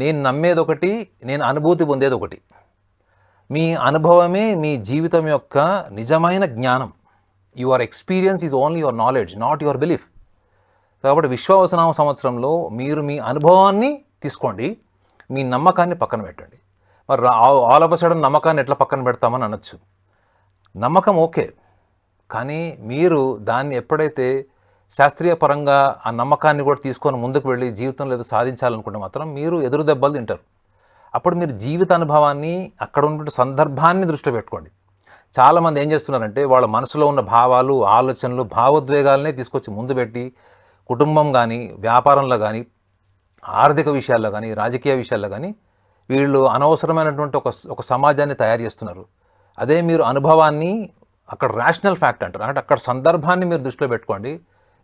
నేను నమ్మేది ఒకటి, నేను అనుభూతి పొందేది ఒకటి. మీ అనుభవమే మీ జీవితం యొక్క నిజమైన జ్ఞానం. Your experience is only your knowledge, not your belief. కాబట్టి విశ్వావసునామ సంవత్సరంలో మీరు మీ అనుభవాన్ని తీసుకోండి, మీ నమ్మకాన్ని పక్కన పెట్టండి. మరి ఆల్ ఆఫ్ అ సడన్ నమ్మకాన్ని ఎట్లా పక్కన పెడతామని అనొచ్చు. నమ్మకం ఓకే, కానీ మీరు దాన్ని ఎప్పుడైతే శాస్త్రీయ పరంగా ఆ నమ్మకాన్ని కూడా తీసుకొని ముందుకు వెళ్ళి జీవితంలో ఏదో సాధించాలనుకుంటే మాత్రం మీరు ఎదురు దెబ్బలు తింటారు. అప్పుడు మీరు జీవిత అనుభవాన్ని, అక్కడ ఉన్న సందర్భాన్ని దృష్టిలో పెట్టుకోండి. చాలామంది ఏం చేస్తున్నారంటే వాళ్ళ మనసులో ఉన్న భావాలు, ఆలోచనలు, భావోద్వేగాలనే తీసుకొచ్చి ముందు పెట్టి కుటుంబం కానీ, వ్యాపారంలో కానీ, ఆర్థిక విషయాల్లో కానీ, రాజకీయ విషయాల్లో కానీ వీళ్ళు అనవసరమైనటువంటి ఒక సమాజాన్ని తయారు చేస్తున్నారు. అదే మీరు అనుభవాన్ని, అక్కడ రేషనల్ ఫ్యాక్ట్ అంటారు, అంటే అక్కడ సందర్భాన్ని మీరు దృష్టిలో పెట్టుకోండి.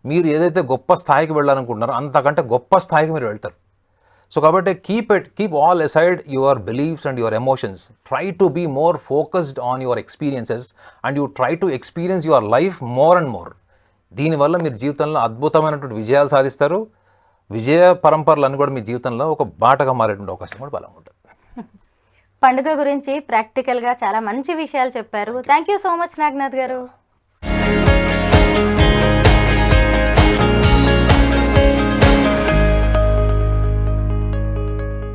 మీరు ఏదైతే గొప్ప స్థాయికి వెళ్ళాలనుకుంటున్నారో అంతకంటే గొప్ప స్థాయికి మీరు వెళ్తారు. సో కాబట్టి keep all aside your beliefs and your emotions. Try to be more focused on your experiences and you try to experience your life more and more. దీనివల్ల మీరు జీవితంలో అద్భుతమైనటువంటి విజయాలు సాధిస్తారు. విజయ పరంపరలన్నీ కూడా మీ జీవితంలో ఒక బాటగా మారేటువంటి అవకాశం కూడా బలంగా ఉంటుంది. పండుగ గురించి ప్రాక్టికల్గా చాలా మంచి విషయాలు చెప్పారు. Thank you so much Naganath గారు.